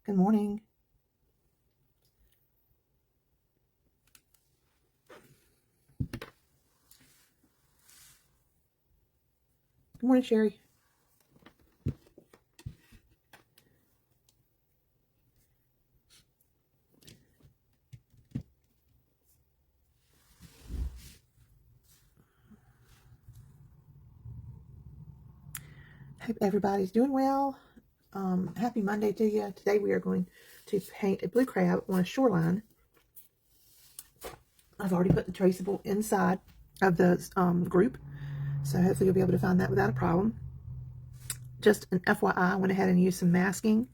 Good morning. Good morning, Sherry. Hope everybody's doing well. Happy Monday to you. Today we are going to paint a blue crab on a shoreline. I've already put the traceable inside of the group, so hopefully you'll be able to find that without a problem. Just an FYI, I went ahead and used some masking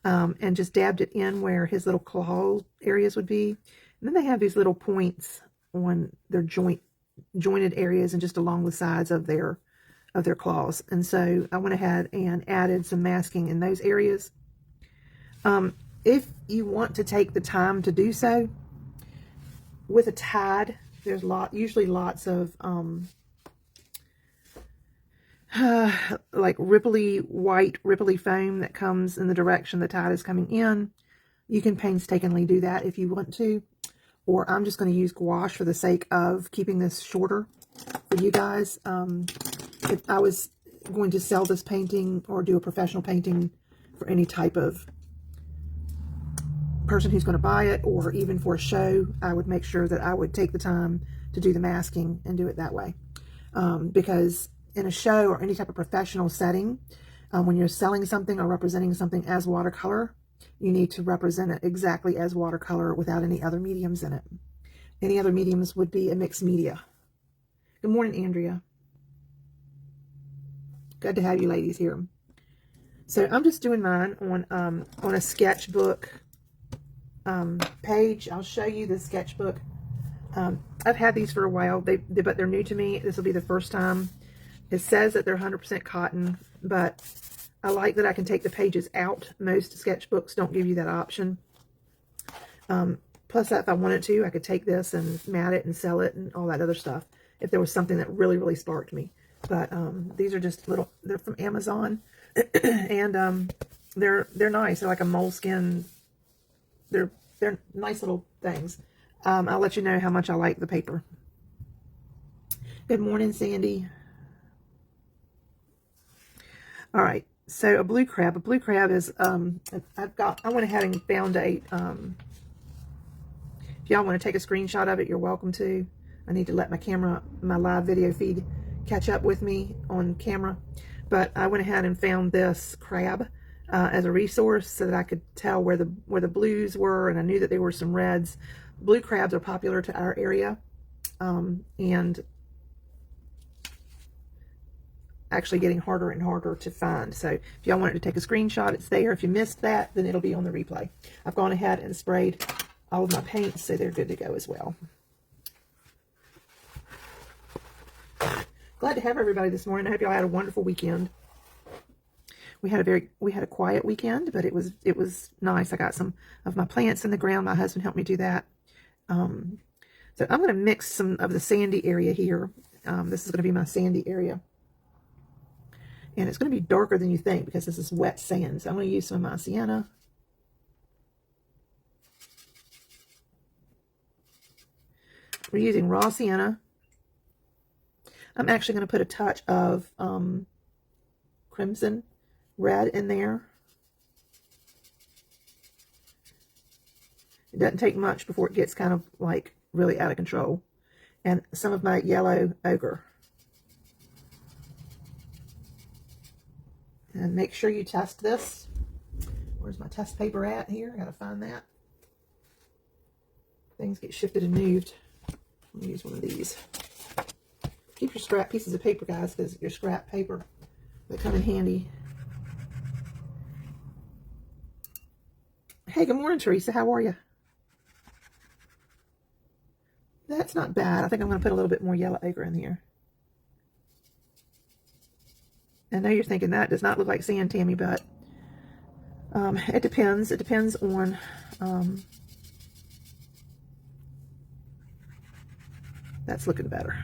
and just dabbed it in where his little claw areas would be. And then they have these little points on their jointed areas and just along the sides of their claws. And so I went ahead and added some masking in those areas. If you want to take the time to do so, with a tide, there's usually lots of like white ripply foam that comes in the direction the tide is coming in. You can painstakingly do that if you want to, or I'm just going to use gouache for the sake of keeping this shorter for you guys. If I was going to sell this painting or do a professional painting for any type of person who's going to buy it, or even for a show, I would make sure that I would take the time to do the masking and do it that way. Because in a show or any type of professional setting, when you're selling something or representing something as watercolor, you need to represent it exactly as watercolor without any other mediums in it. Any other mediums would be a mixed media. Good morning, Andrea. Good to have you ladies here. So I'm just doing mine on a sketchbook page. I'll show you the sketchbook. I've had these for a while, but they're new to me. This will be the first time. It says that they're 100% cotton, but I like that I can take the pages out. Most sketchbooks don't give you that option. Plus, if I wanted to, I could take this and mat it and sell it and all that other stuff if there was something that really, really sparked me. But these are just they're from Amazon, and they're nice. They're like a moleskin. They're nice little things. I'll let you know how much I like the paper. Good morning, Sandy. All right, so a blue crab. A blue crab is I went ahead and found a if y'all want to take a screenshot of it, you're welcome to. I need to let my live video feed catch up with me on camera. But I went ahead and found this crab as a resource so that I could tell where the blues were, and I knew that there were some reds. Blue crabs are popular to our area, and actually getting harder and harder to find. So if y'all wanted to take a screenshot, it's there. If you missed that, then it'll be on the replay. I've gone ahead and sprayed all of my paints, so they're good to go as well. Glad to have everybody this morning. I hope y'all had a wonderful weekend. We had a quiet weekend, but it was nice. I got some of my plants in the ground. My husband helped me do that. So I'm going to mix some of the sandy area here. This is going to be my sandy area. And it's going to be darker than you think because this is wet sand. So I'm going to use some of my sienna. We're using raw sienna. I'm actually going to put a touch of crimson red in there. It doesn't take much before it gets kind of like really out of control. And some of my yellow ochre. And make sure you test this. Where's my test paper at here? I gotta find that. Things get shifted and moved. Let me use one of these. Keep your scrap pieces of paper, guys, because your scrap paper, they come in handy. Hey, good morning, Teresa. How are you? That's not bad. I think I'm going to put a little bit more yellow ochre in here. I know you're thinking that does not look like sand, Tammy, but it depends. It depends on that's looking better.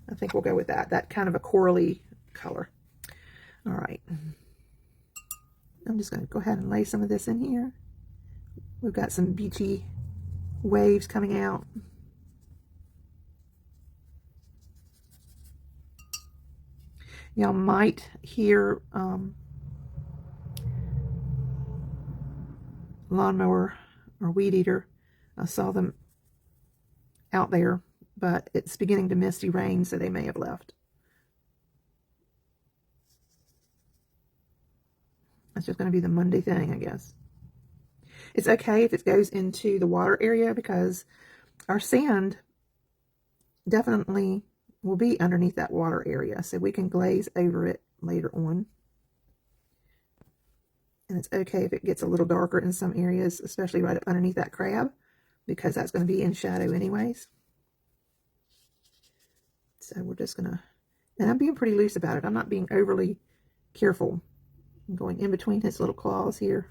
I think we'll go with that. That kind of a corally color. All right. I'm just going to go ahead and lay some of this in here. We've got some beachy waves coming out. Y'all might hear lawnmower or weed eater. I saw them out there, but it's beginning to misty rain, so they may have left. That's just going to be the Monday thing, I guess. It's okay if it goes into the water area because our sand definitely will be underneath that water area, so we can glaze over it later on. And it's okay if it gets a little darker in some areas, especially right up underneath that crab, because that's going to be in shadow anyways. So we're just going to, and I'm being pretty loose about it. I'm not being overly careful. I'm going in between his little claws here.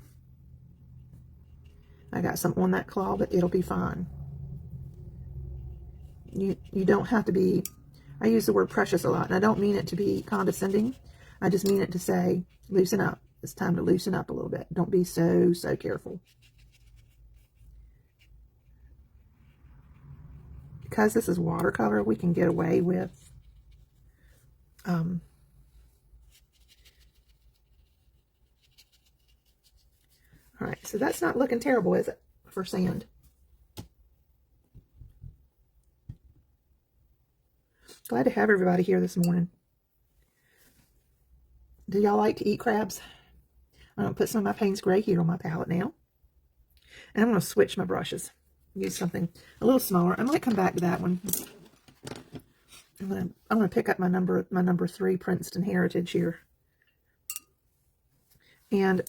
I got some on that claw, but it'll be fine. You don't have to be, I use the word precious a lot, and I don't mean it to be condescending. I just mean it to say, loosen up. It's time to loosen up a little bit. Don't be so careful. Because this is watercolor, we can get away with all right, so that's not looking terrible, is it, for sand? Glad to have everybody here this morning. Do y'all like to eat crabs? I'm going to put some of my Payne's Gray here on my palette now. And I'm going to switch my brushes. Use something a little smaller. I might come back to that one. I'm going to pick up my number 3 Princeton Heritage here. And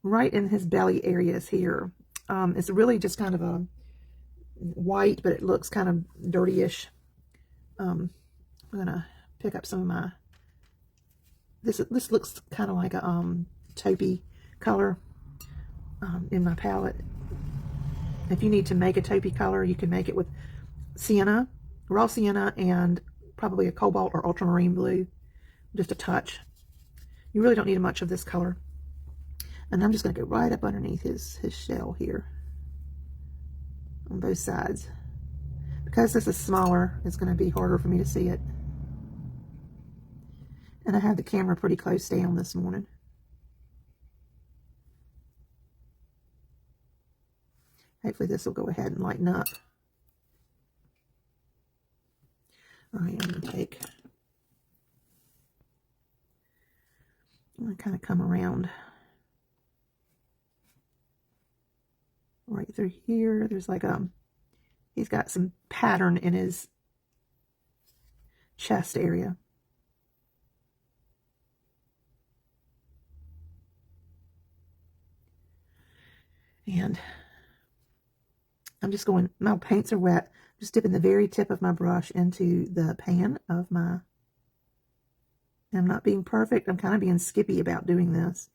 right in his belly areas here, it's really just kind of a white, but it looks kind of dirty-ish. I'm going to pick up some of my, this looks kind of like a taupey color in my palette. If you need to make a taupey color, you can make it with sienna, raw sienna, and probably a cobalt or ultramarine blue, just a touch. You really don't need much of this color. And I'm just going to go right up underneath his shell here on both sides. Because this is smaller, it's going to be harder for me to see it. And I have the camera pretty close down this morning. Hopefully this will go ahead and lighten up. I am going to take, I'm going to kind of come around right through here. There's like he's got some pattern in his chest area. And I'm just going, my paints are wet. I'm just dipping the very tip of my brush into the pan of my, I'm not being perfect. I'm kind of being skippy about doing this.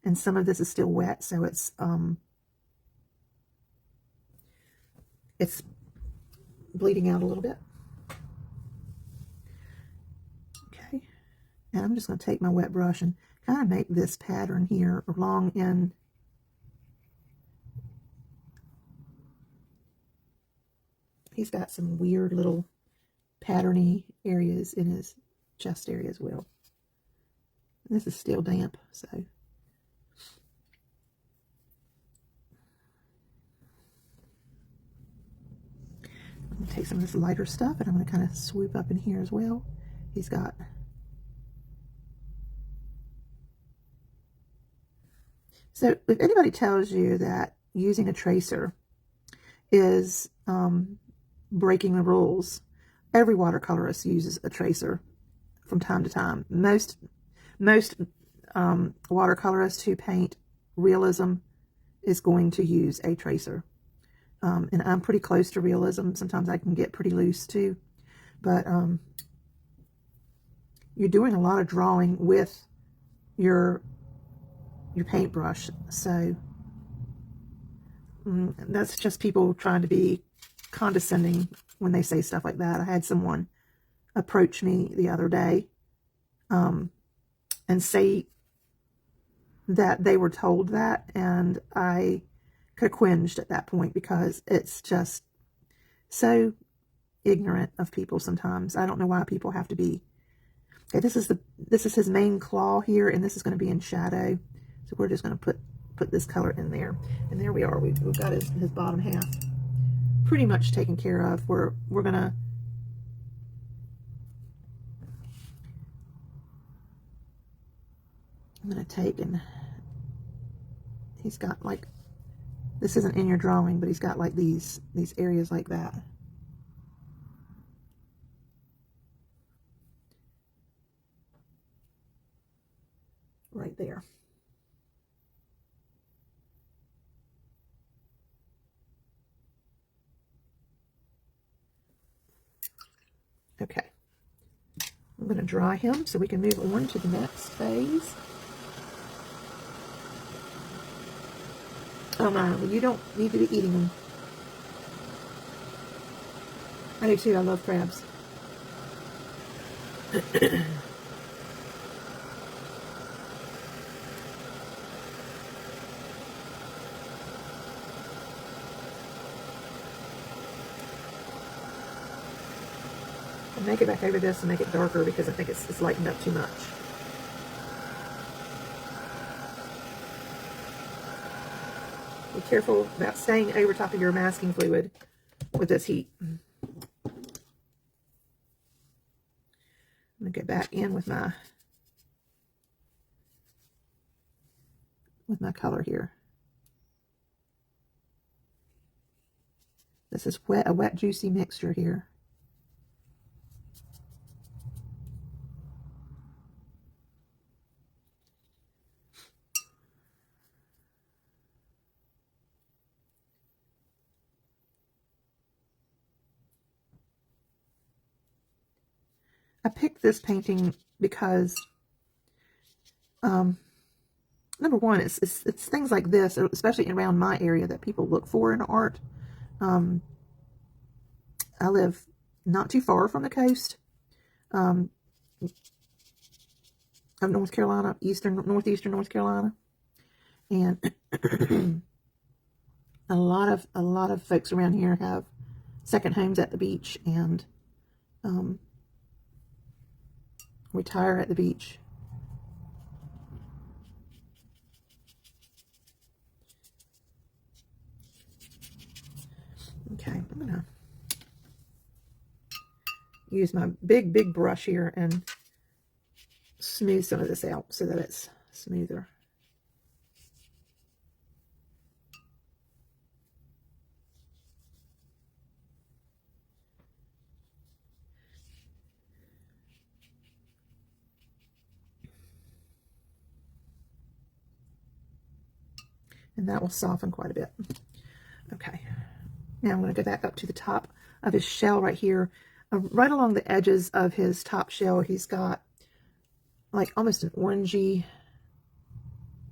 And some of this is still wet, so it's bleeding out a little bit. Okay. And I'm just going to take my wet brush and kind of make this pattern here along in he's got some weird little patterny areas in his chest area as well. And this is still damp, so. I'm going to take some of this lighter stuff and I'm going to kind of swoop up in here as well. He's got, so if anybody tells you that using a tracer is breaking the rules, every watercolorist uses a tracer from time to time. Most watercolorists who paint realism is going to use a tracer. And I'm pretty close to realism. Sometimes I can get pretty loose too. But you're doing a lot of drawing with your paintbrush. So that's just people trying to be condescending when they say stuff like that. I had someone approach me the other day and say that they were told that, and I could have cringed at that point because it's just so ignorant of people sometimes. I don't know why people have to be. Okay, this is his main claw here, and this is going to be in shadow. So we're just going to put this color in there, and there we are. We've got his bottom half pretty much taken care of. We're gonna I'm gonna take, and he's got like, this isn't in your drawing, but he's got like these areas like that. Right there. Okay. I'm going to dry him so we can move on to the next phase. Oh my, well, you don't need to be eating them. I do too, I love crabs. I'll make it back over this and make it darker because I think it's lightened up too much. Be careful about staying over top of your masking fluid with this heat. I'm going to go back in with my color here. This is a wet, juicy mixture here. I picked this painting because, number one, it's things like this, especially around my area, that people look for in art. I live not too far from the coast of North Carolina, northeastern North Carolina, and a lot of folks around here have second homes at the beach and retire at the beach. Okay, I'm gonna use my big brush here and smooth some of this out so that it's smoother. And that will soften quite a bit. Okay, now I'm going to go back up to the top of his shell right here. Right along the edges of his top shell, he's got like almost an orangey,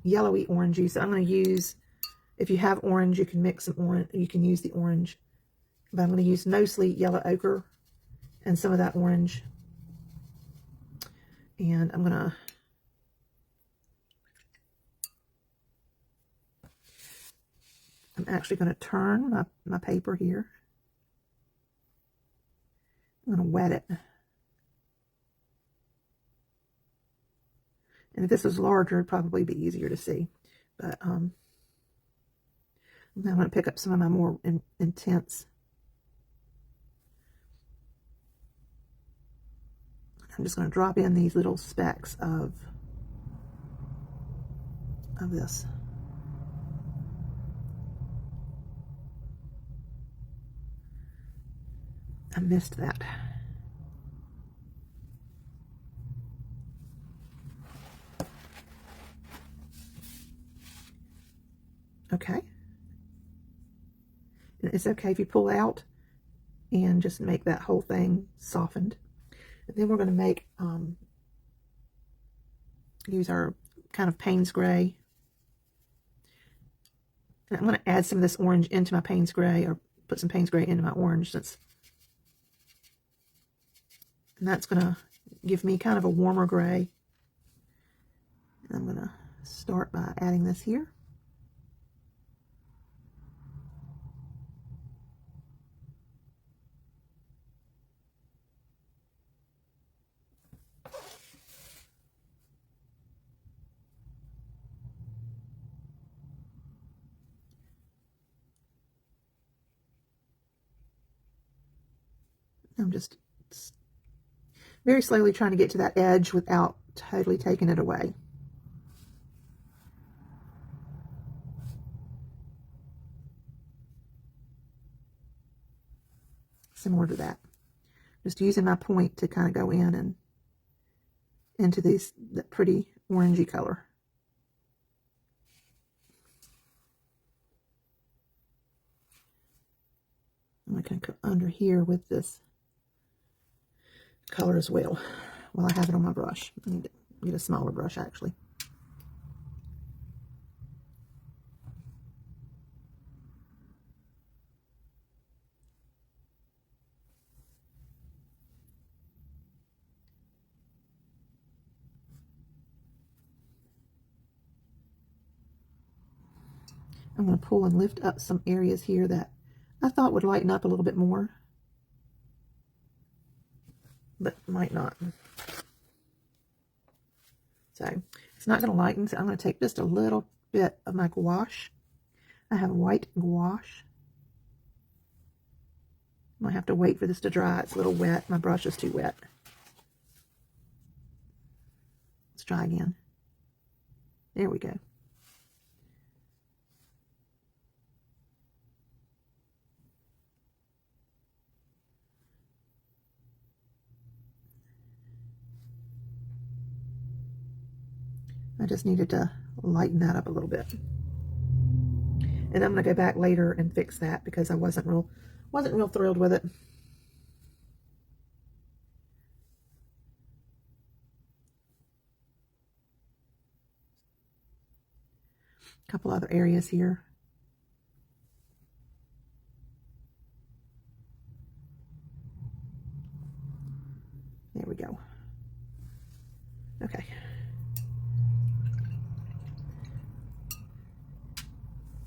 yellowy orangey. So I'm going to use, if you have orange, you can mix some orange, you can use the orange. But I'm going to use mostly yellow ochre and some of that orange. And I'm actually going to turn my paper here. I'm going to wet it. And if this was larger, it'd probably be easier to see. But now I'm going to pick up some of my more intense. I'm just going to drop in these little specks of this. I missed that. Okay. And it's okay if you pull out and just make that whole thing softened. And then we're going to make, use our kind of Payne's gray. And I'm going to add some of this orange into my Payne's gray, or put some Payne's gray into my orange, and that's going to give me kind of a warmer gray. And I'm going to start by adding this here. I'm just very slowly trying to get to that edge without totally taking it away. Similar to that. Just using my point to kind of go in and into that pretty orangey color. I'm going to come under here with this color as well while I have it on my brush. I need to get a smaller brush actually. I'm going to pull and lift up some areas here that I thought would lighten up a little bit more, but might not. So it's not going to lighten, so I'm going to take just a little bit of my gouache. I have white gouache. I might have to wait for this to dry. It's a little wet. My brush is too wet. Let's try again. There we go. I just needed to lighten that up a little bit. And I'm going to go back later and fix that because I wasn't real thrilled with it. A couple other areas here. There we go. Okay.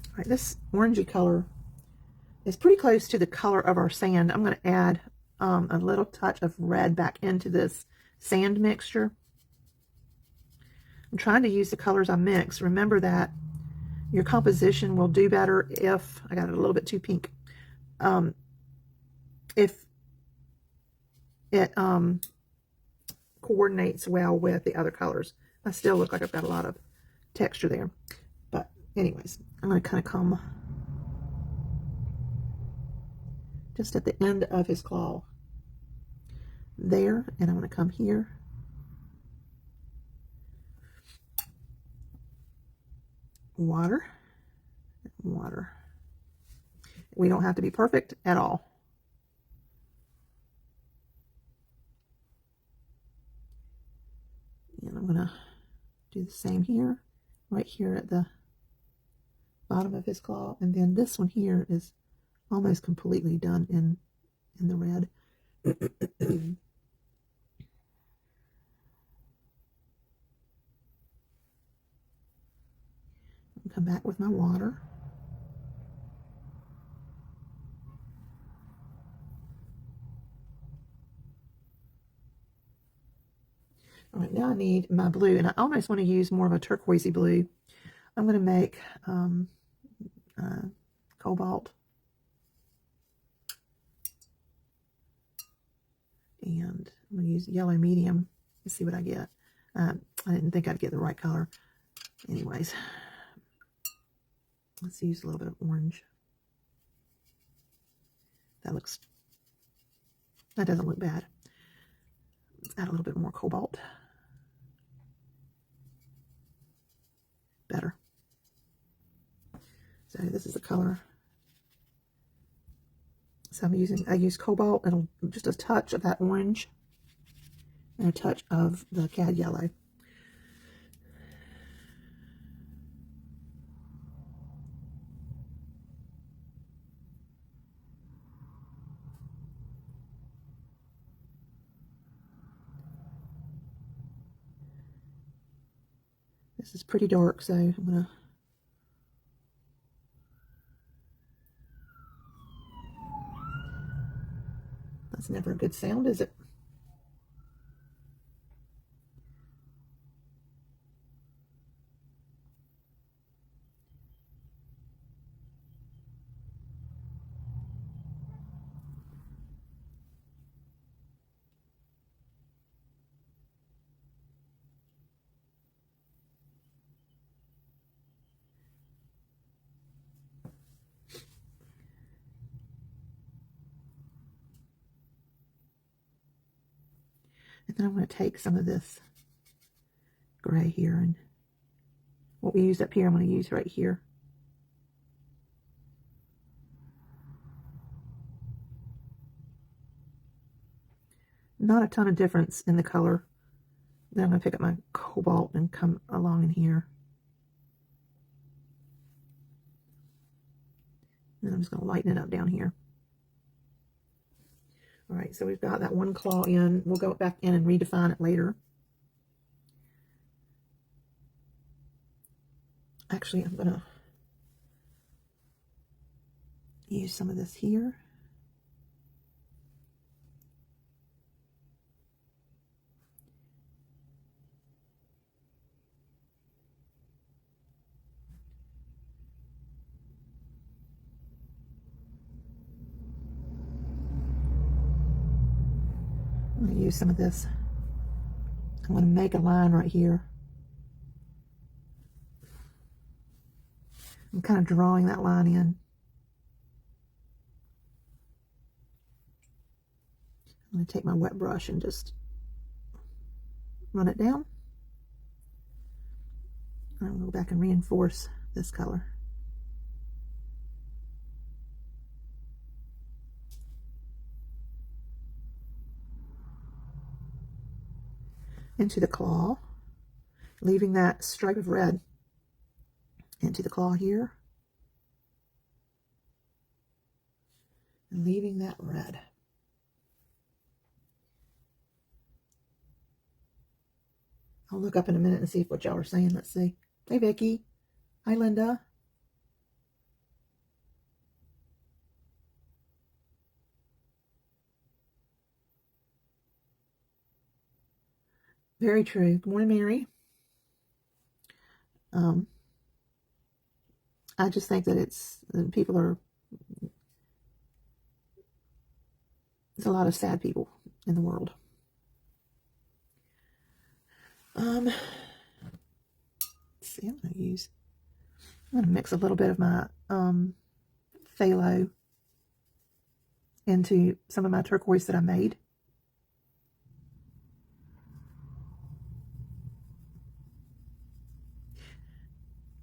All right, this orangey color is pretty close to the color of our sand. I'm going to add a little touch of red back into this sand mixture. I'm trying to use the colors I mix. Remember that your composition will do better if, I got it a little bit too pink, if it coordinates well with the other colors. I still look like I've got a lot of texture there. But anyways, I'm going to kind of come just at the end of his claw there, and I'm going to come here. Water. Water. We don't have to be perfect at all. And I'm going to do the same here, right here at the bottom of his claw. And then this one here is almost completely done in the red. Come back with my water. All right, now I need my blue, and I almost want to use more of a turquoisey blue. I'm going to make cobalt, and I'm going to use yellow medium to see what I get. I didn't think I'd get the right color. Anyways, let's use a little bit of orange. That doesn't look bad. Let's add a little bit more cobalt. Better. So this is the color. So I use cobalt and just a touch of that orange and a touch of the cad yellow. This is pretty dark, so I'm gonna that's never a good sound, is it? And then I'm going to take some of this gray here, and what we used up here, I'm going to use right here. Not a ton of difference in the color. Then I'm going to pick up my cobalt and come along in here. And I'm just going to lighten it up down here. All right, so we've got that one claw in. We'll go back in and redefine it later. Actually, I'm going to use some of this here. I'm going to use some of this. I'm going to make a line right here. I'm kind of drawing that line in. I'm going to take my wet brush and just run it down. I'm going to go back and reinforce this color. Into the claw, leaving that stripe of red into the claw here, and leaving that red. I'll look up in a minute and see what y'all are saying. Let's see. Hey, Vicky. Hi, Linda. Very true. Good morning, Mary. I just think that there's a lot of sad people in the world. Let's see, I'm going to mix a little bit of my phthalo into some of my turquoise that I made.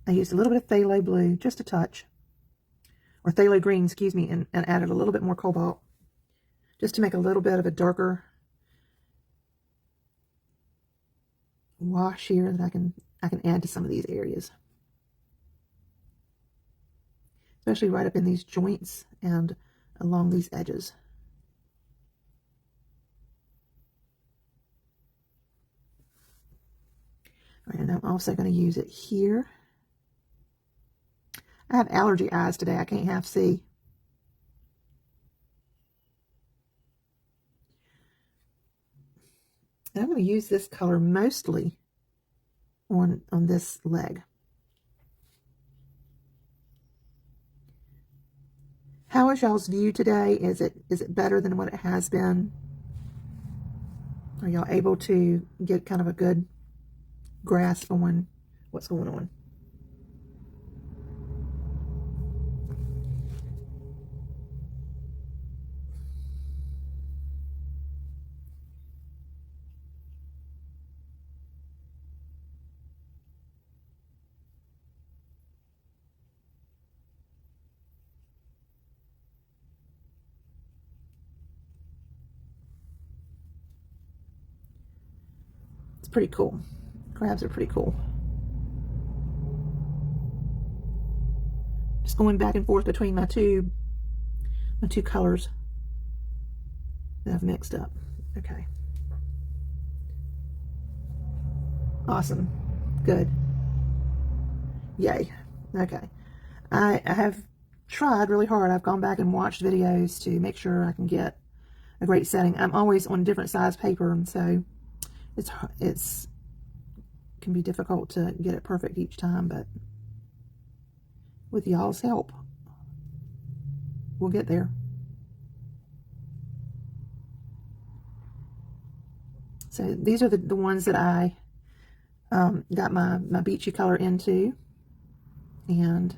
I used a little bit of phthalo blue, just a touch, or phthalo green, excuse me, and added a little bit more cobalt, just to make a little bit of a darker wash here that I can add to some of these areas, especially right up in these joints and along these edges. All right, and I'm also going to use it here. I have allergy eyes today. I can't half see. And I'm going to use this color mostly on this leg. How is y'all's view today? Is it better than what it has been? Are y'all able to get kind of a good grasp on what's going on? Pretty cool. Crabs are pretty cool. Just going back and forth between my two colors that I've mixed up. Okay. Awesome. Good. Yay. Okay. I have tried really hard. I've gone back and watched videos to make sure I can get a great setting. I'm always on different size paper, and so it's can be difficult to get it perfect each time, but with y'all's help, we'll get there. So these are the ones that I got my beachy color into, and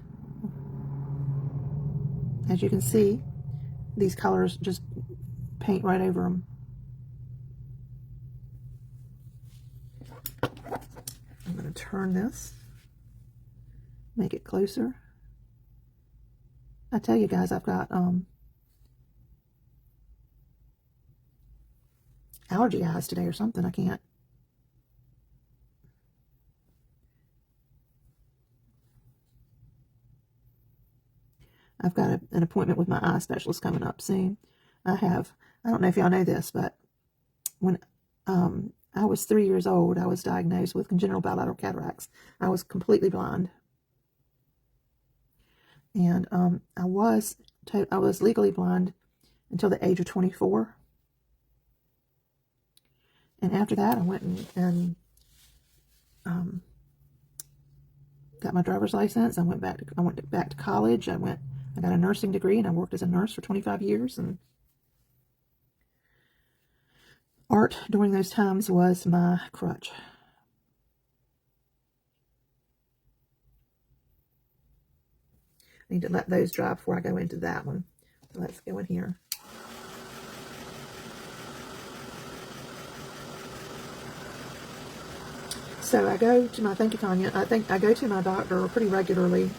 as you can see, these colors just paint right over them. I'm going to turn this, make it closer. I tell you guys, I've got allergy eyes today or something. I can't. I've got an appointment with my eye specialist coming up soon. I don't know if y'all know this, but when I was 3 years old, I was diagnosed with congenital bilateral cataracts. I was completely blind. And I was legally blind until the age of 24. And after that, I went and got my driver's license. I went back to college. I got a nursing degree, and I worked as a nurse for 25 years. And art during those times was my crutch. I need to let those dry before I go into that one. So let's go in here. So I go to my, thank you, Tanya. I go to my doctor pretty regularly.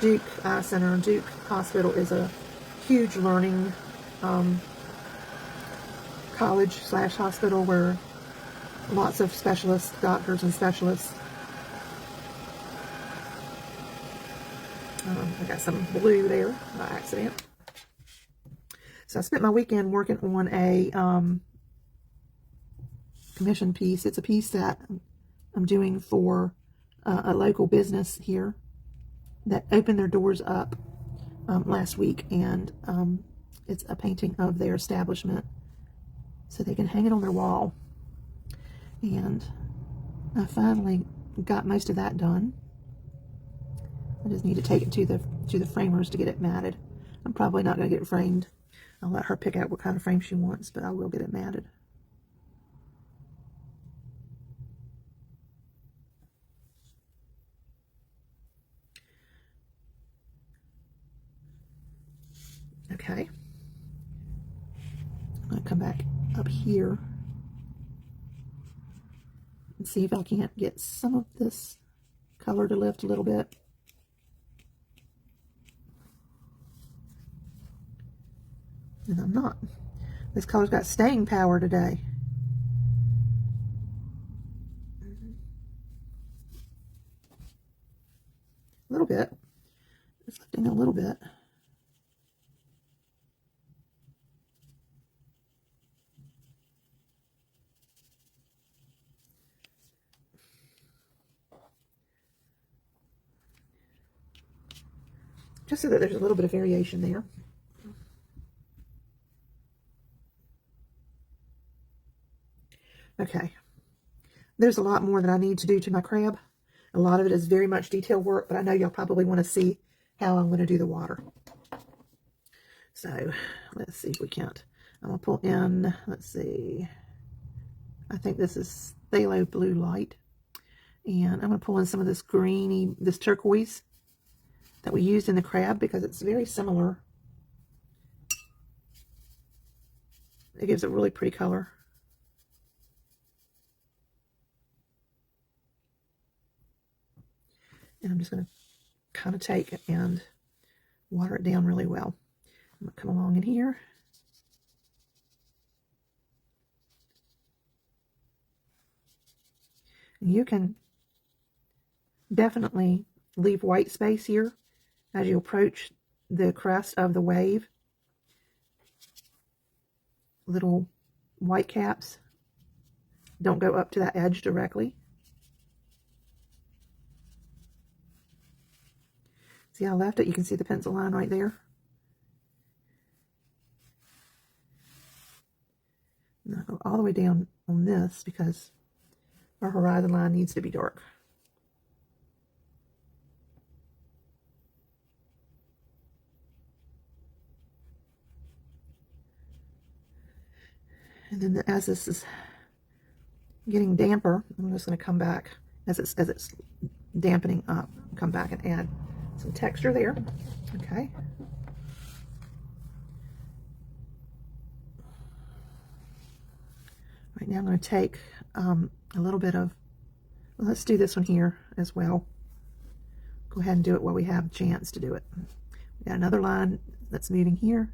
Duke Eye Center, Duke Hospital is a huge learning college/hospital where lots of specialists, doctors and specialists. I got some blue there by accident. So I spent my weekend working on a commission piece. It's a piece that I'm doing for a local business here that opened their doors up last week, and it's a painting of their establishment so they can hang it on their wall. And I finally got most of that done. I just need to take it to the framers to get it matted. I'm probably not going to get it framed. I'll let her pick out what kind of frame she wants, but I will get it matted. Okay. I'm going to come back up here and see if I can't get some of this color to lift a little bit. And I'm not. This color's got staying power today. A little bit. It's lifting a little bit. Just so that there's a little bit of variation there. Okay. There's a lot more that I need to do to my crab. A lot of it is very much detail work, but I know y'all probably want to see how I'm going to do the water. So let's see if we can't. I'm going to pull in, let's see. I think this is phthalo blue light. And I'm going to pull in some of this greeny, this turquoise that we used in the crab because it's very similar. It gives a really pretty color. And I'm just going to kind of take it and water it down really well. I'm going to come along in here. And you can definitely leave white space here as you approach the crest of the wave. Little white caps don't go up to that edge directly. See how I left it? You can see the pencil line right there. And I'll go all the way down on this because our horizon line needs to be dark. And then as this is getting damper, I'm just going to come back as it's dampening up, come back and add some texture there. Okay. Right now I'm going to take a little bit of, well, let's do this one here as well. Go ahead and do it while we have a chance to do it. We got another line that's moving here.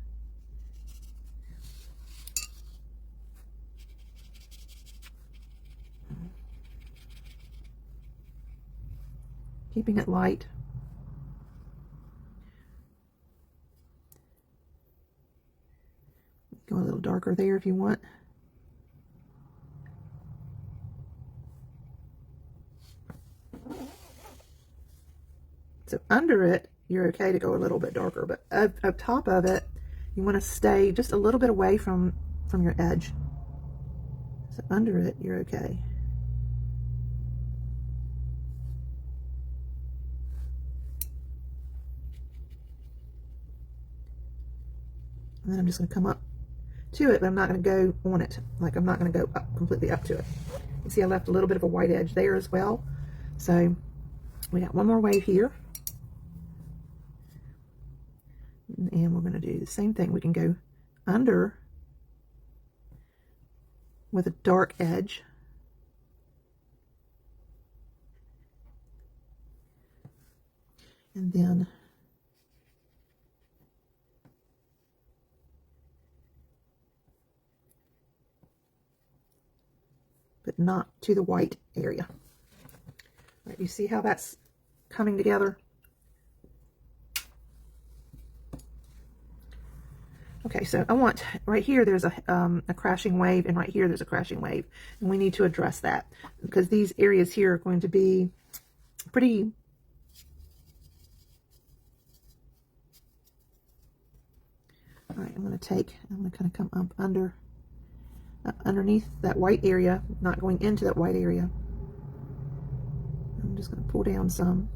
Keeping it light. Go a little darker there if you want. So under it, you're okay to go a little bit darker, but up top of it, you want to stay just a little bit away from your edge. So under it, you're okay. And then I'm just going to come up to it, but I'm not going to go on it. Like, I'm not going to go up, completely up to it. You see I left a little bit of a white edge there as well. So we got one more wave here. And we're going to do the same thing. We can go under with a dark edge. And then but not to the white area. All right, you see how that's coming together? Okay, so I want, right here there's a crashing wave, and right here there's a crashing wave. And we need to address that because these areas here are going to be pretty all right, I'm going to kind of come up underneath that white area, not going into that white area. I'm just going to pull down some,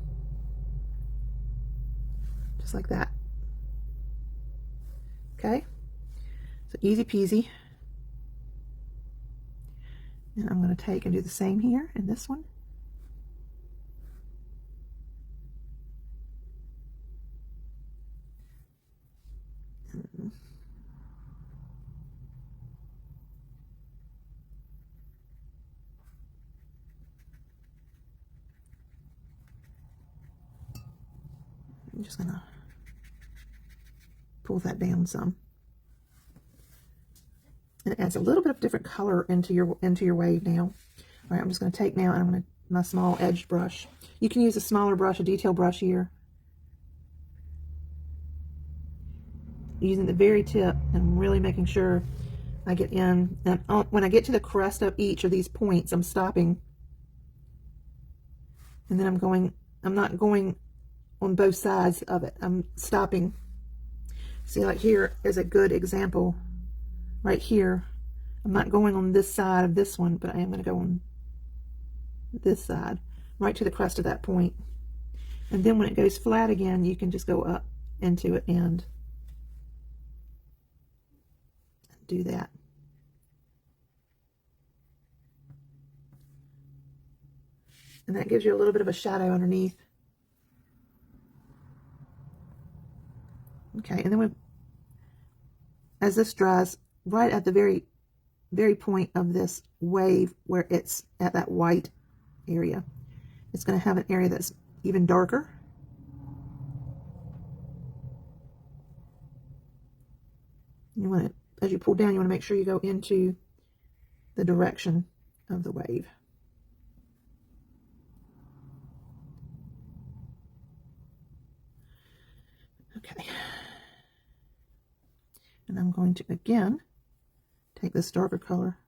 just like that. Okay, so easy peasy. And I'm going to take and do the same here in this one. I'm just going to pull that down some. And it adds a little bit of different color into your wave now. All right, I'm just going to take now, and I'm going to, my small edged brush. You can use a smaller brush, a detail brush here. Using the very tip and really making sure I get in. And when I get to the crest of each of these points, I'm stopping. And then I'm not going on both sides of it. I'm stopping. See, like here is a good example. Right here, I'm not going on this side of this one, but I am going to go on this side, right to the crest of that point. And then when it goes flat again, you can just go up into it and do that. And that gives you a little bit of a shadow underneath. Okay, and then as this dries, right at the very point of this wave where it's at that white area, it's going to have an area that's even darker. You want it, as you pull down, you want to make sure you go into the direction of the wave. Okay. And I'm going to again take this darker color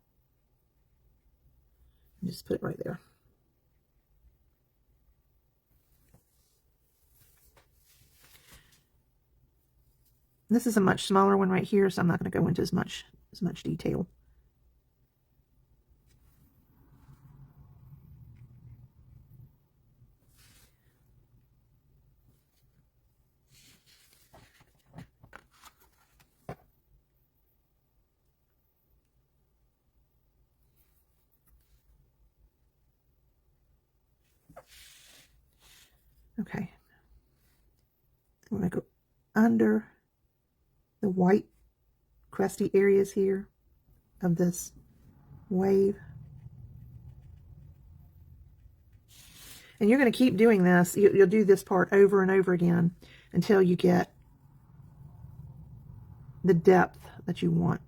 and just put it right there. This is a much smaller one right here, so I'm not going to go into as much detail. Okay, I'm going to go under the white crusty areas here of this wave. And you're going to keep doing this. You'll do this part over and over again until you get the depth that you want.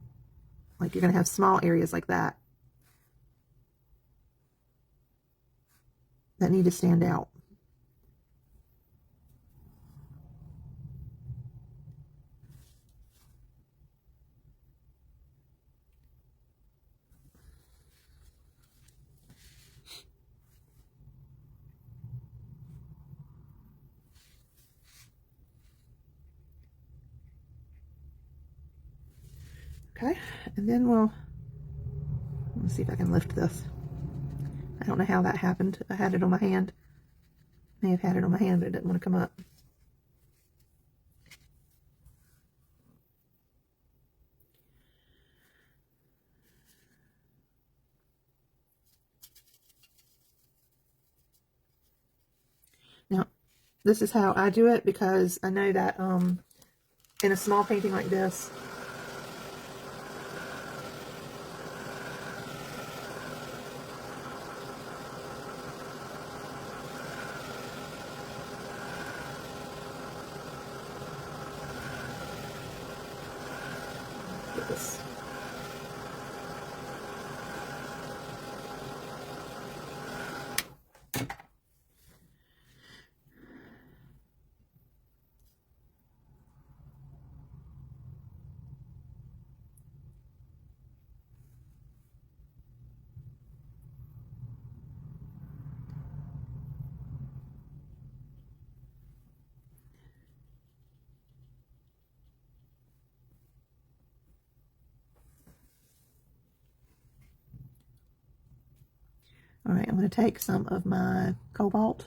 Like you're going to have small areas like that that need to stand out. Okay, and then let's see if I can lift this. I don't know how that happened. I had it on my hand. May have had it on my hand, but it didn't want to come up. Now, this is how I do it because I know that in a small painting like this, this. All right, I'm going to take some of my cobalt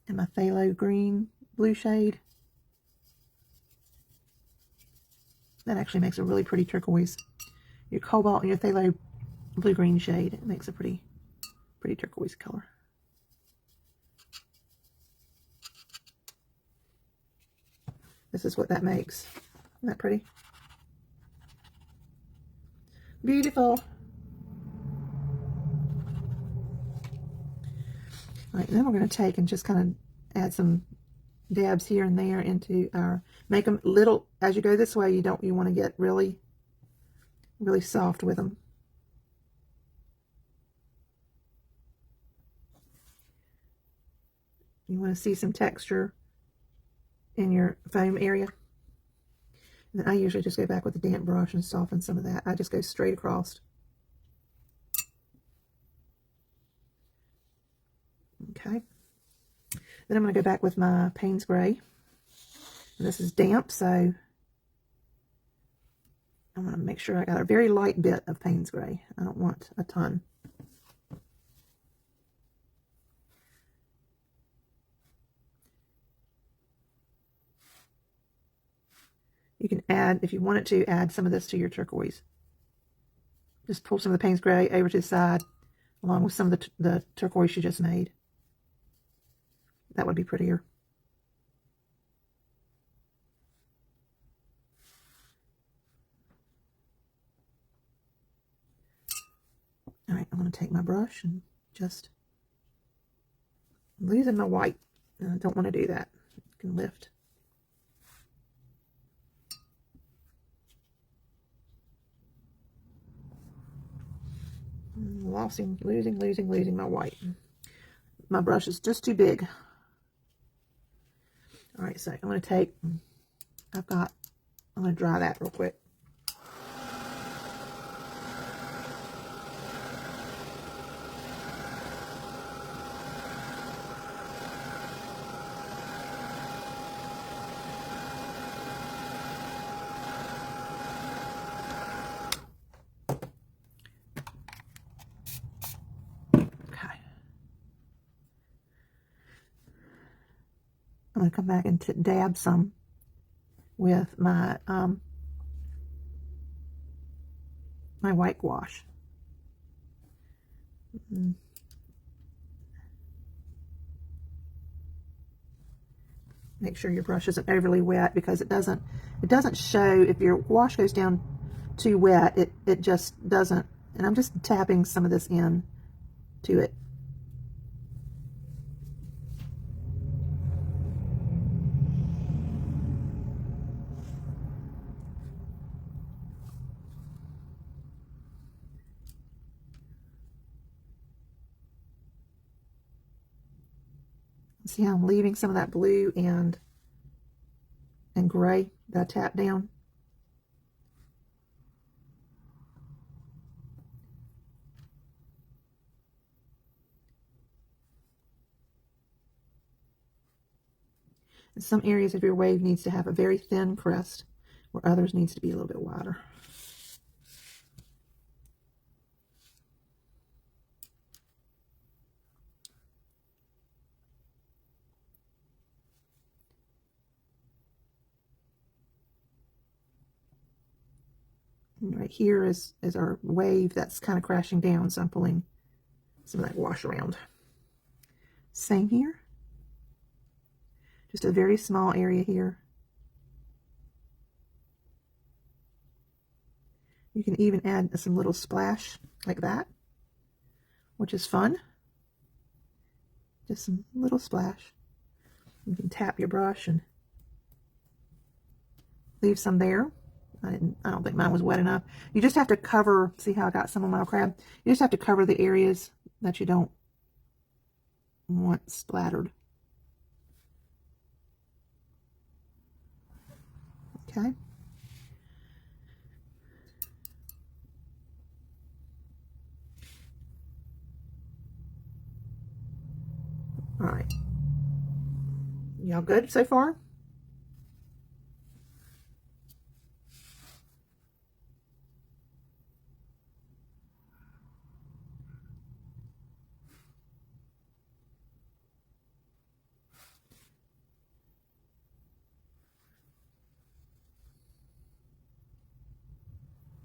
and my phthalo green blue shade. That actually makes a really pretty turquoise. Your cobalt and your phthalo blue green shade, it makes a pretty turquoise color. This is what that makes. Isn't that pretty? Beautiful. All right, then we're going to take and just kind of add some dabs here and there into our, make them little, as you go this way, you want to get really soft with them. You want to see some texture in your foam area. And then I usually just go back with a damp brush and soften some of that. I just go straight across. Okay. Then I'm going to go back with my Payne's Gray. And this is damp, so I'm going to make sure I got a very light bit of Payne's Gray. I don't want a ton. You can add, if you wanted to, add some of this to your turquoise. Just pull some of the Payne's Gray over to the side, along with some of the turquoise you just made. That would be prettier. All right, I'm going to take my brush and just, I'm losing my white. I don't want to do that. You can lift. Losing my white. My brush is just too big. All right, so I'm going to take, I'm going to dry that real quick. I'm going to come back and dab some with my my white gouache. Make sure your brush isn't overly wet, because it doesn't show. If your gouache goes down too wet, it just doesn't. And I'm just tapping some of this in to it. See how I'm leaving some of that blue and gray that I tapped down? And some areas of your wave needs to have a very thin crest, where others needs to be a little bit wider. And right here is our wave that's kind of crashing down, so I'm pulling some of that wash around. Same here. Just a very small area here. You can even add some little splash like that, which is fun. Just some little splash. You can tap your brush and leave some there. I don't think mine was wet enough. You just have to cover, see how I got some on my crab? You just have to cover the areas that you don't want splattered. Okay. All right. Y'all good so far?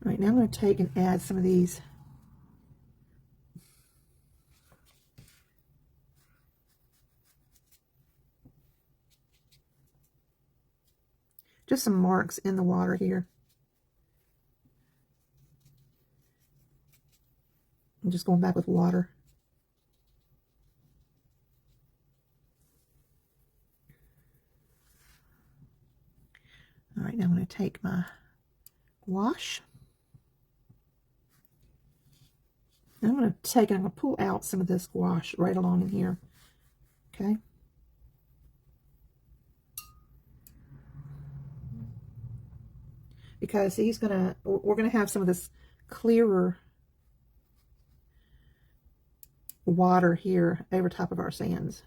All right, now I'm going to take and add some of these just some marks in the water here. I'm just going back with water. All right, now I'm going to take my gouache. And I'm going to take and I'm going to pull out some of this gouache right along in here. Okay. Because we're going to have some of this clearer water here over top of our sands.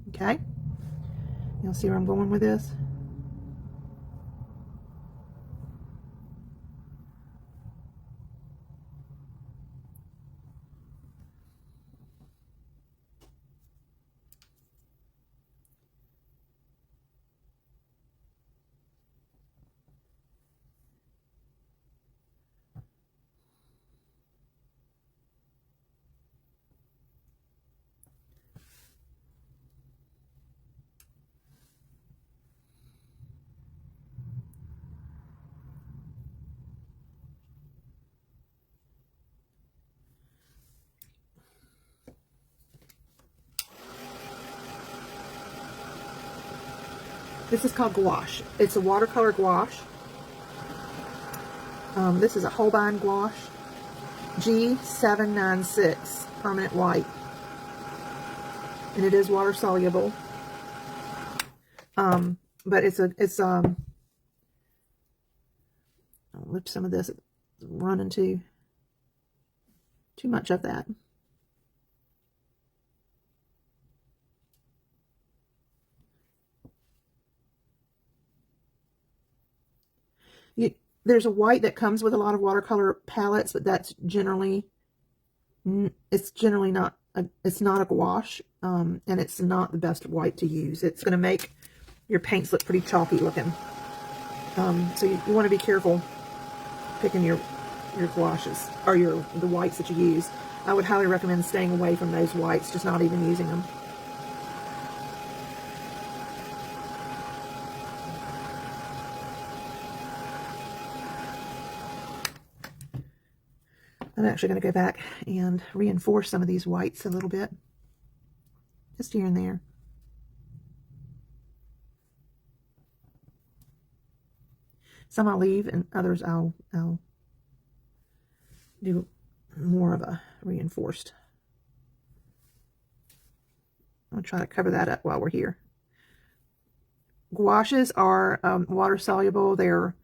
Okay. You'll see where I'm going with this. This is called gouache. It's a watercolor gouache. This is a Holbein gouache. G796 permanent white. And it is water soluble. But I'll lift some of this. It's running too much of that. There's a white that comes with a lot of watercolor palettes, but that's generally It's generally not it's not a gouache, and it's not the best white to use. It's going to make your paints look pretty chalky looking. So you want to be careful picking your gouaches, or the whites that you use. I would highly recommend staying away from those whites, just not even using them. I'm actually going to go back and reinforce some of these whites a little bit, just here and there. Some I'll leave, and others I'll do more of a reinforced. I'll try to cover that up while we're here. Gouaches are water soluble. They're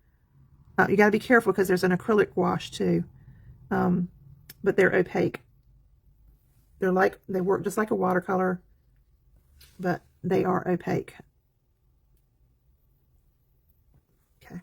you got to be careful because there's an acrylic gouache too, but they're opaque. They work just like a watercolor, but they are opaque. Okay.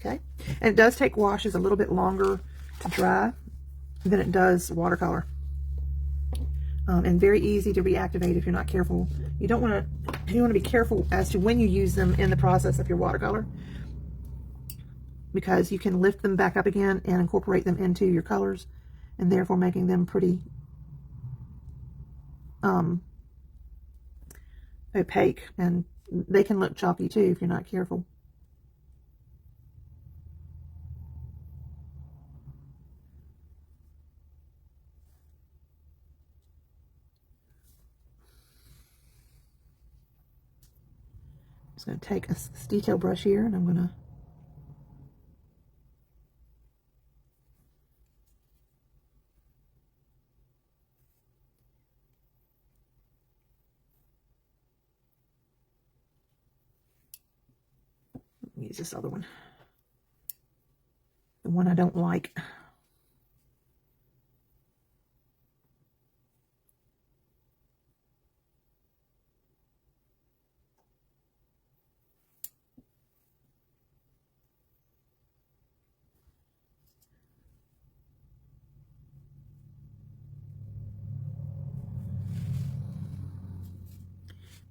Okay, and it does take washes a little bit longer to dry than it does watercolor, and very easy to reactivate if you're not careful. You want to be careful as to when you use them in the process of your watercolor, because you can lift them back up again and incorporate them into your colors, and therefore making them pretty opaque, and they can look chalky too if you're not careful. I'm just going to take this detail brush here, and I'm going to use this other one, the one I don't like.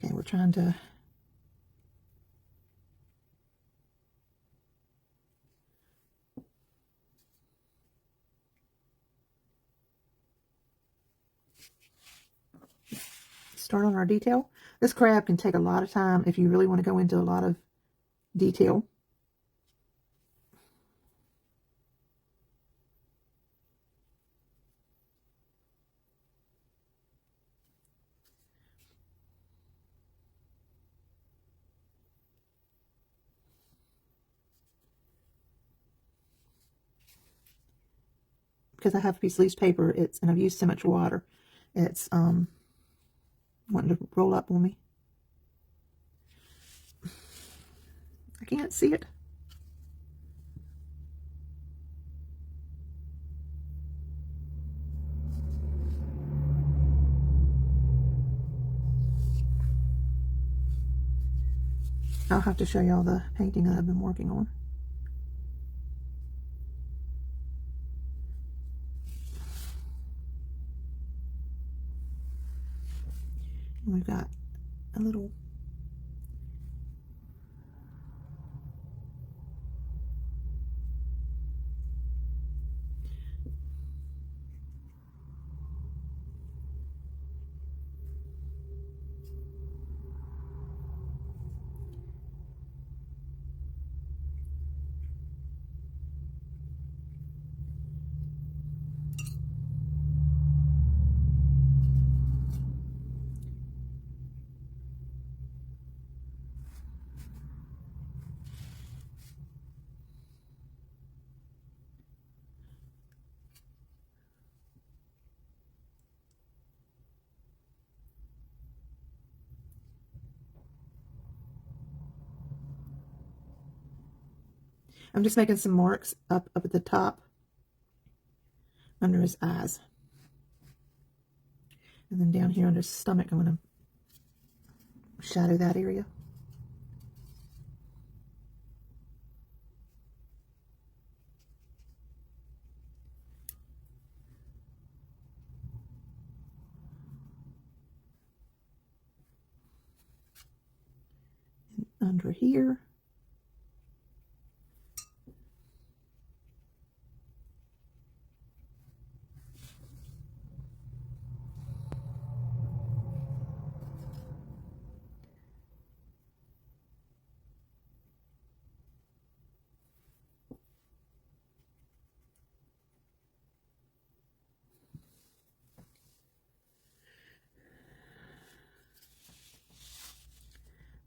Okay, we're trying to start on our detail. This crab can take a lot of time if you really want to go into a lot of detail. Because I have a piece of loose paper, and I've used so much water, it's wanting to roll up on me. I can't see it. I'll have to show y'all the painting that I've been working on. And we've got a little I'm just making some marks up at the top under his eyes. And then down here under his stomach, I'm going to shadow that area. And under here.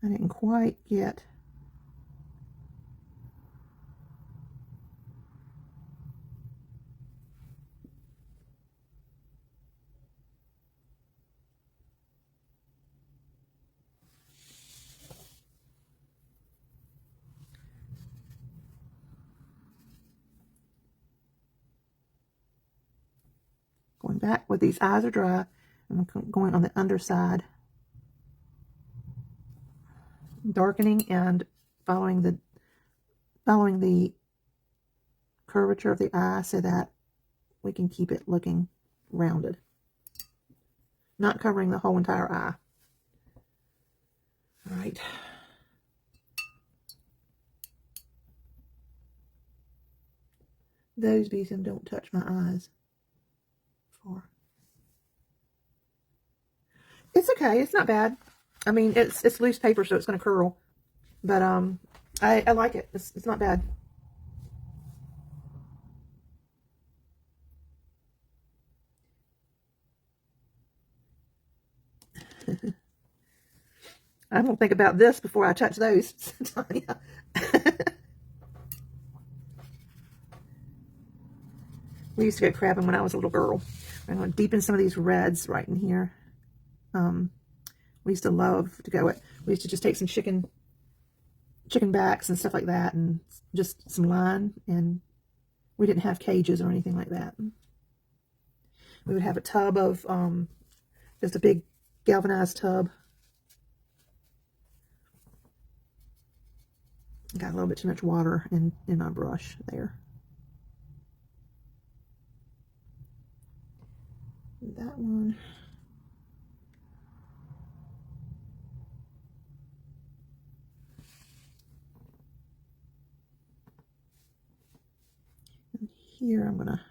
I didn't quite get going back with these eyes are dry. I'm going on the underside, darkening and following the curvature of the eye so that we can keep it looking rounded, not covering the whole entire eye. All right. Those bees don't touch my eyes. It's okay. It's not bad. I mean, it's loose paper, so it's going to curl. But I like it. It's not bad. I'm going to think about this before I touch those. We used to go crabbing when I was a little girl. I'm going to deepen some of these reds right in here. We used to love to go. We used to just take some chicken backs and stuff like that, and just some line. And we didn't have cages or anything like that. We would have a tub of just a big galvanized tub. Got a little bit too much water in my brush there. That one. And here I'm gonna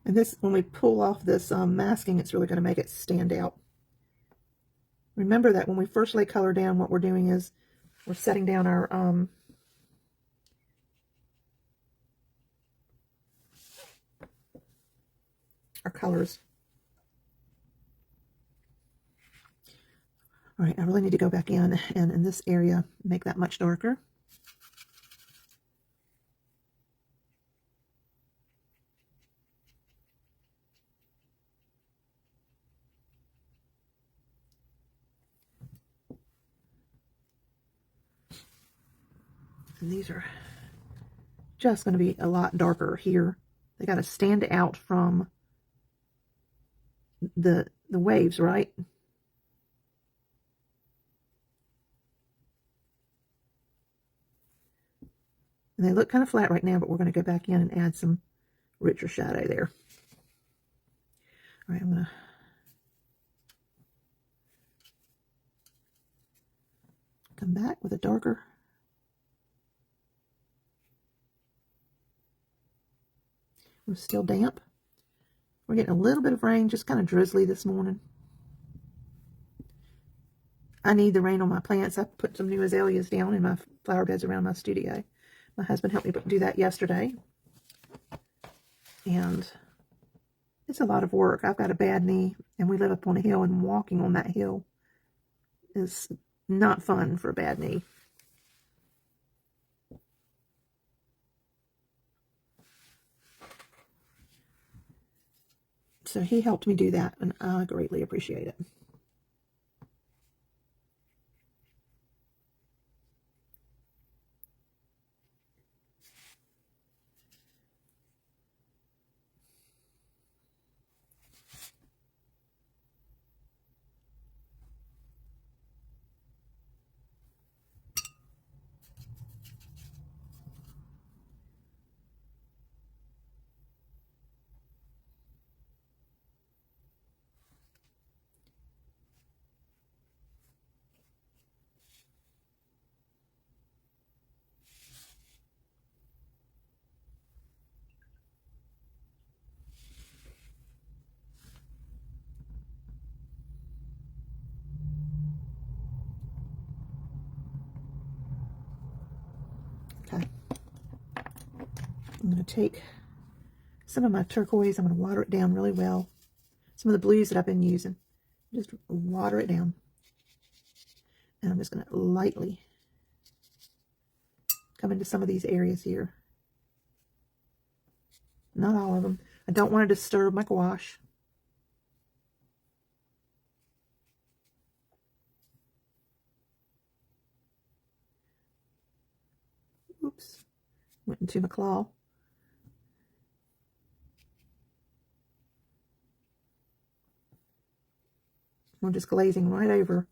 and this, when we pull off this masking, it's really going to make it stand out. Remember that when we first lay color down, what we're doing is we're setting down our colors. All right, I really need to go back in and in this area make that much darker. And these are just going to be a lot darker here. They got to stand out from the waves, right? And they look kind of flat right now, but we're going to go back in and add some richer shadow there. All right, I'm going to come back with a darker. We're still damp. We're getting a little bit of rain, just kind of drizzly this morning. I need the rain on my plants. I put some new azaleas down in my flower beds around my studio. My husband helped me do that yesterday. And it's a lot of work. I've got a bad knee, and we live up on a hill, and walking on that hill is not fun for a bad knee. So he helped me do that, and I greatly appreciate it. Okay. I'm going to take some of my turquoise. I'm going to water it down really well. Some of the blues that I've been using. Just water it down. And I'm just going to lightly come into some of these areas here. Not all of them. I don't want to disturb my gouache. Oops. Went into my claw. I'm just glazing right over.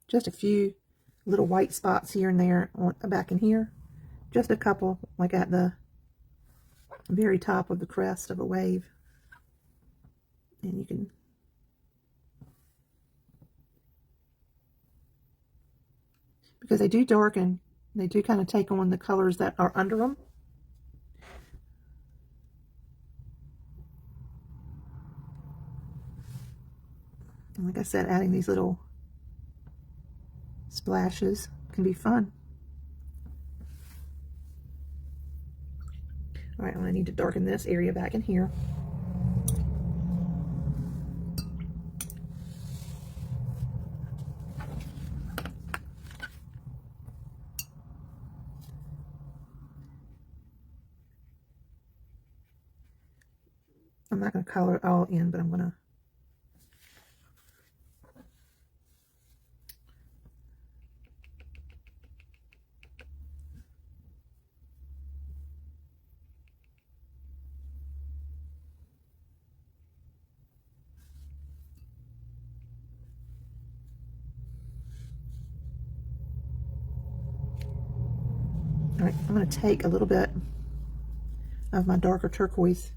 Just a few little white spots here and there on back in here. Just a couple, like at the very top of the crest of a wave. And you can because they do darken, they do kind of take on the colors that are under them. And like I said, adding these little splashes can be fun. All right, I need to darken this area back in here. I'm not going to color it all in, but I'm going to all right, I'm going to take a little bit of my darker turquoise.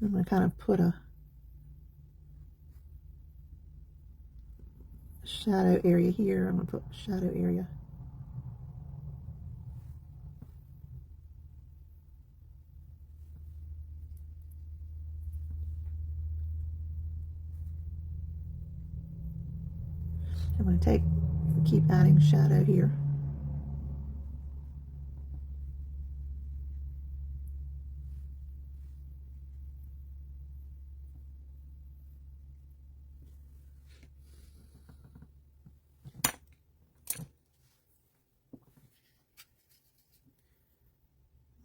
I'm going to kind of put a shadow area here. I'm going to put shadow area. I'm going to keep adding shadow here.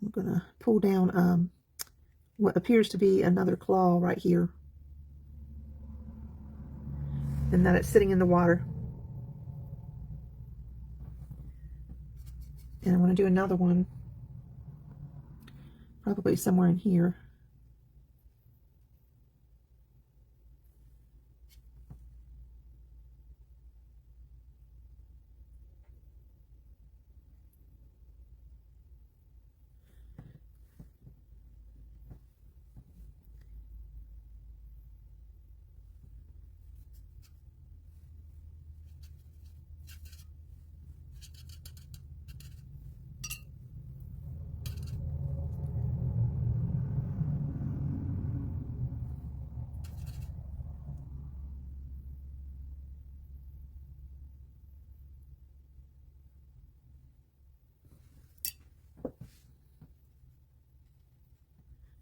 I'm going to pull down what appears to be another claw right here. And that it's sitting in the water. And I want to do another one, probably somewhere in here.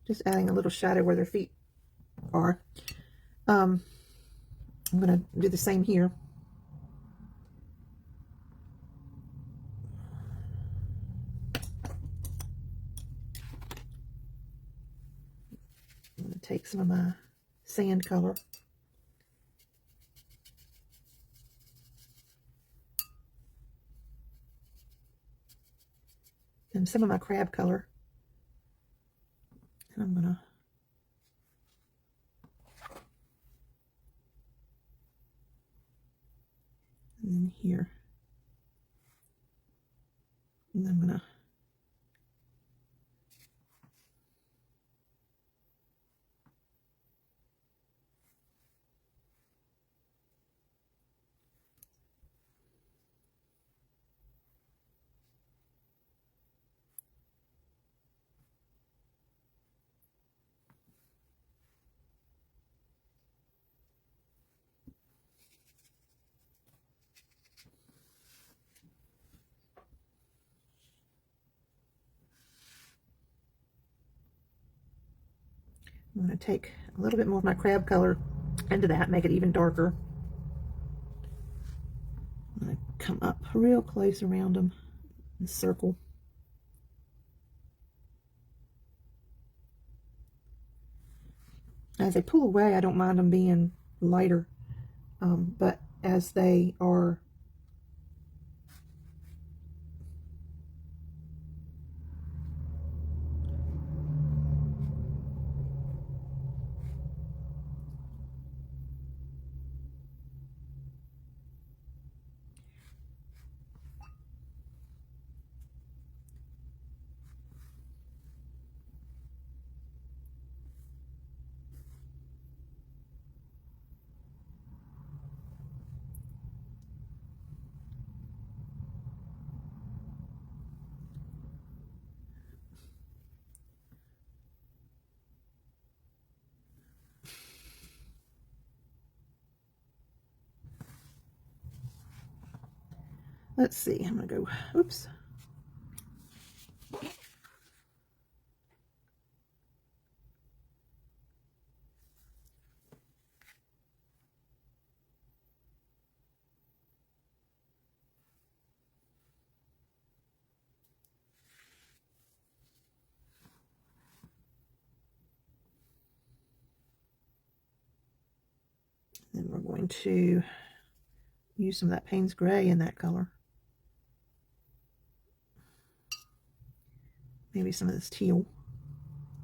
Just adding a little shadow where their feet are. I'm going to do the same here. I'm going to take some of my sand color. And some of my crab color. And I'm going to and then here. And I'm going to I'm going to take a little bit more of my crab color into that, make it even darker. I'm going to come up real close around them and circle. As they pull away, I don't mind them being lighter, but as they are let's see, I'm going to go, oops. Then we're going to use some of that Payne's Gray in that color. Maybe some of this teal.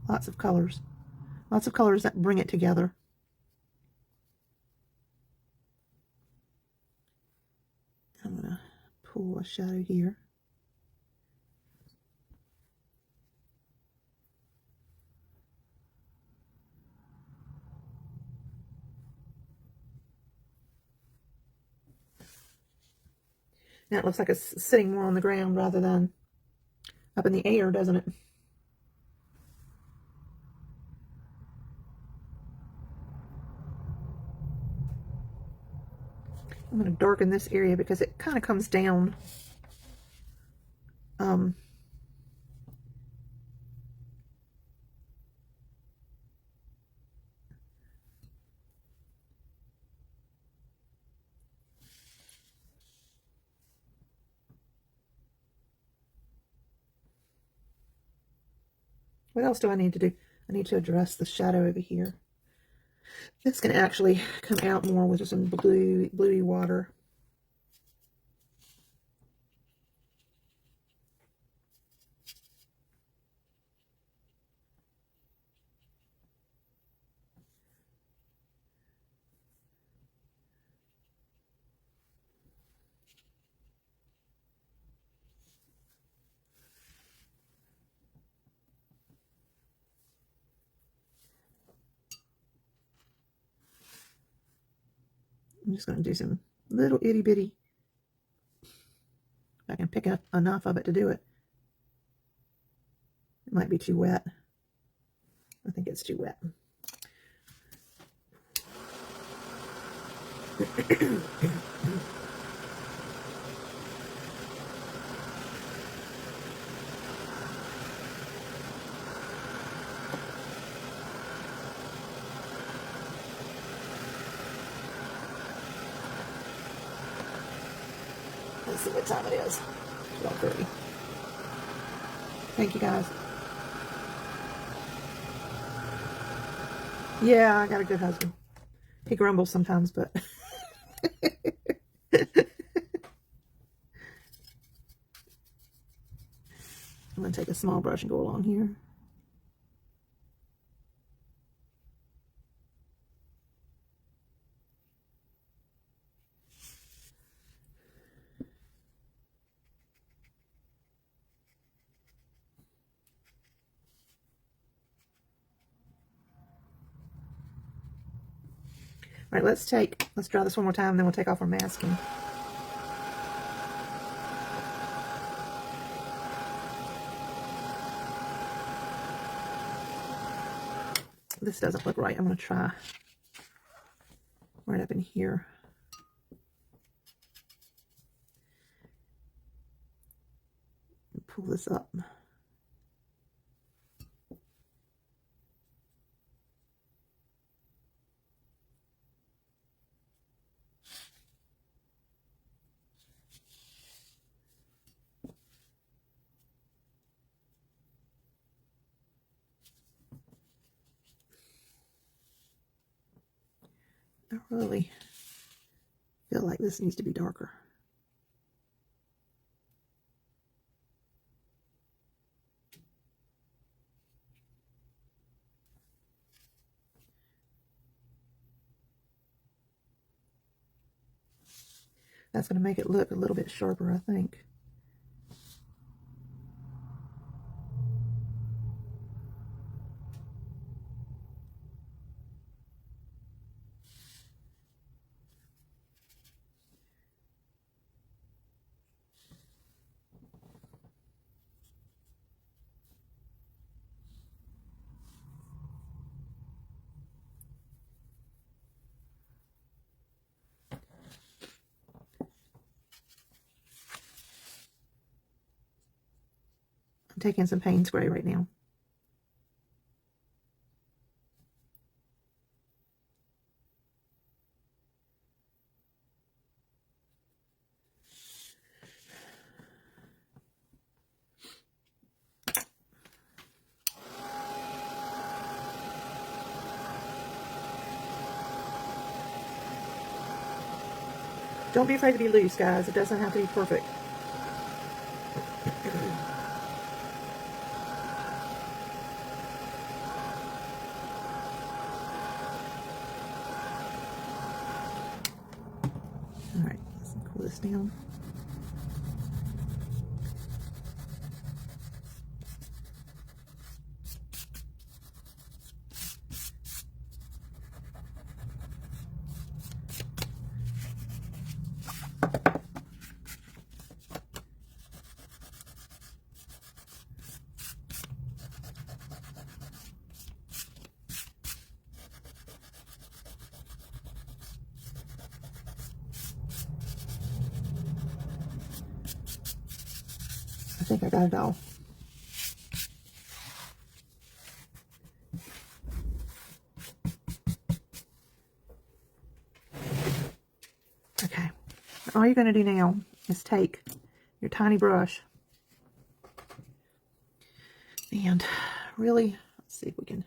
Lots of colors. Lots of colors that bring it together. I'm going to pull a shadow here. Now it looks like it's sitting more on the ground rather than up in the air, doesn't it? I'm going to darken this area because it kind of comes down. What else do I need to do? I need to address the shadow over here. It's going to actually come out more with some bluey water. I'm just going to do some little itty bitty. If I can pick up enough of it to do it. It might be too wet. I think it's too wet. Let's see what time it is. 12:30. Thank you, guys. Yeah, I got a good husband. He grumbles sometimes, but I'm going to take a small brush and go along here. All right, let's draw this one more time, and then we'll take off our masking. This doesn't look right. I'm going to try right up in here. Pull this up. I really feel like this needs to be darker. That's going to make it look a little bit sharper, I think. I'm taking some Payne's Gray right now. Don't be afraid to be loose, guys. It doesn't have to be perfect. All right, let's cool this down. I think I got it all. Okay, all you're going to do now is take your tiny brush and really, let's see if we can.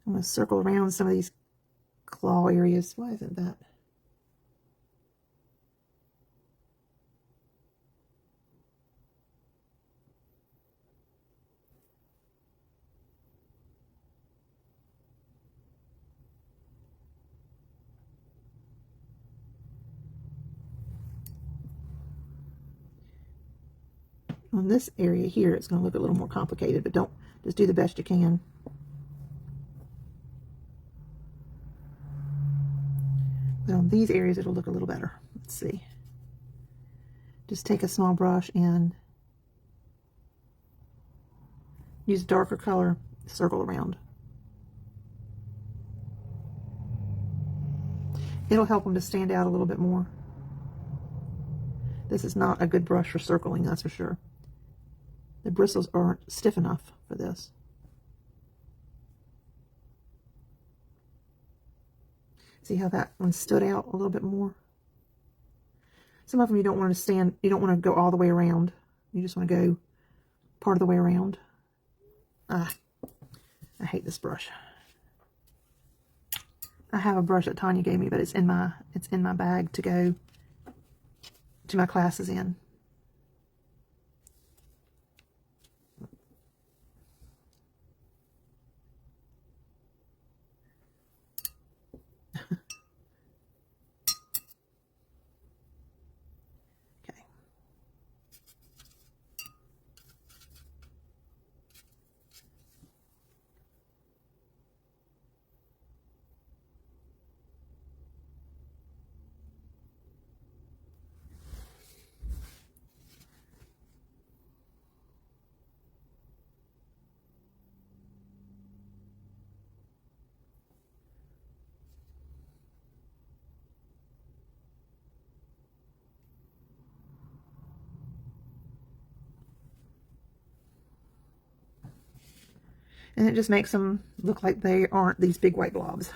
I'm going to circle around some of these claw areas. Why isn't that? On this area here, it's going to look a little more complicated, but don't, just do the best you can. But on these areas, it'll look a little better. Let's see. Just take a small brush and use a darker color, circle around. It'll help them to stand out a little bit more. This is not a good brush for circling, that's for sure. The bristles aren't stiff enough for this. See how that one stood out a little bit more? Some of them you don't want to go all the way around. You just want to go part of the way around. I hate this brush. I have a brush that Tanya gave me, but it's in my bag to go to my classes in. Okay. And it just makes them look like they aren't these big white blobs.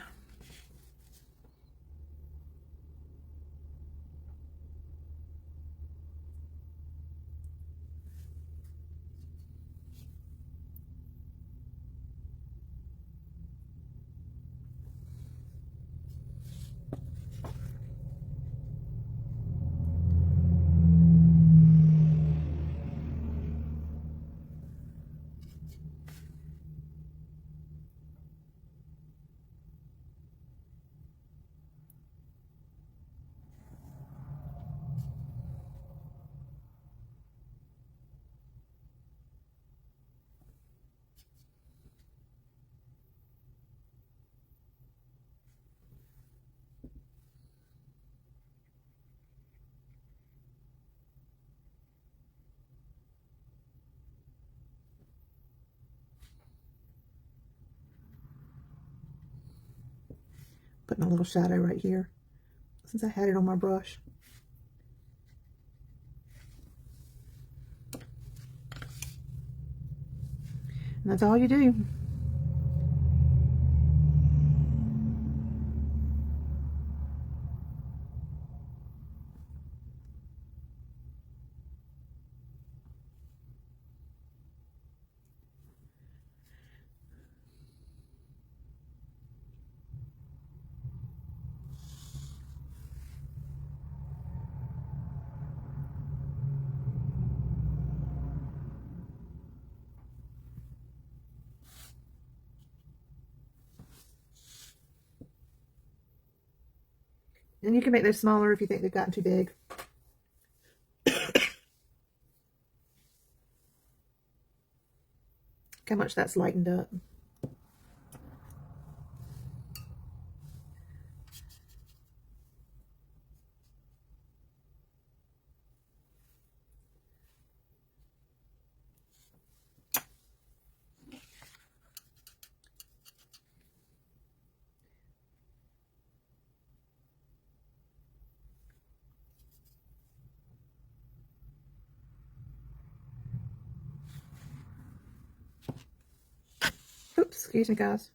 Putting a little shadow right here, since I had it on my brush. And that's all you do. And you can make those smaller if you think they've gotten too big. Look how much that's lightened up. Oops, excuse me, guys.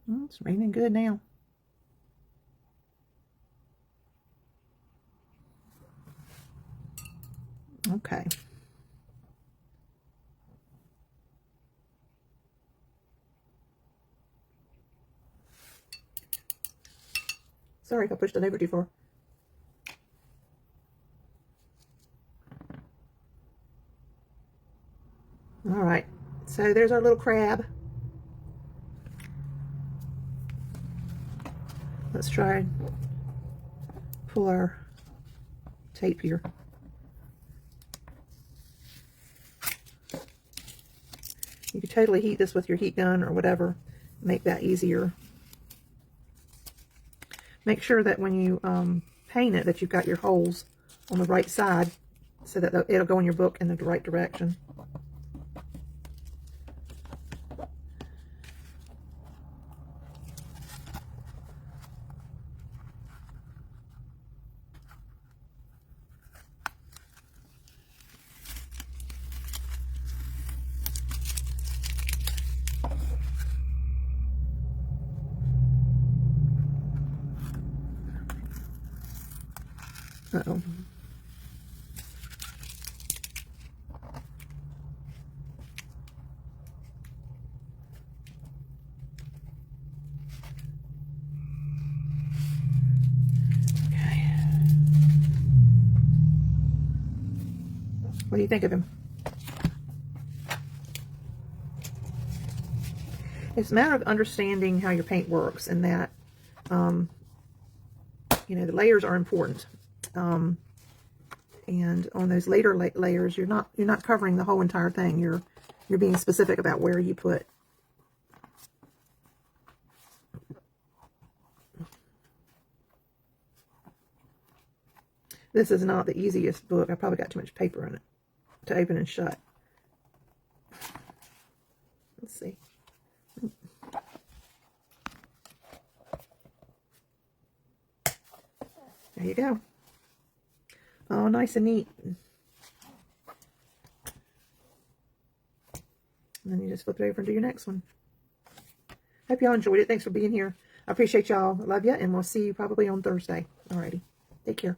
It's raining good now. Okay. Sorry if I pushed it over too far. All right, so there's our little crab. Let's try and pull our tape here. You could totally heat this with your heat gun or whatever, make that easier. Make sure that when you paint it that you've got your holes on the right side so that it'll go in your book in the right direction. Uh-oh. Okay. What do you think of him? It's a matter of understanding how your paint works, and that, you know, the layers are important. And on those later layers, you're not covering the whole entire thing. You're being specific about where you put. This is not the easiest book. I probably got too much paper in it to open and shut. Let's see. There you go. Oh, nice and neat. And then you just flip it over and do your next one. Hope y'all enjoyed it. Thanks for being here. I appreciate y'all. I love you, and we'll see you probably on Thursday. Alrighty. Take care.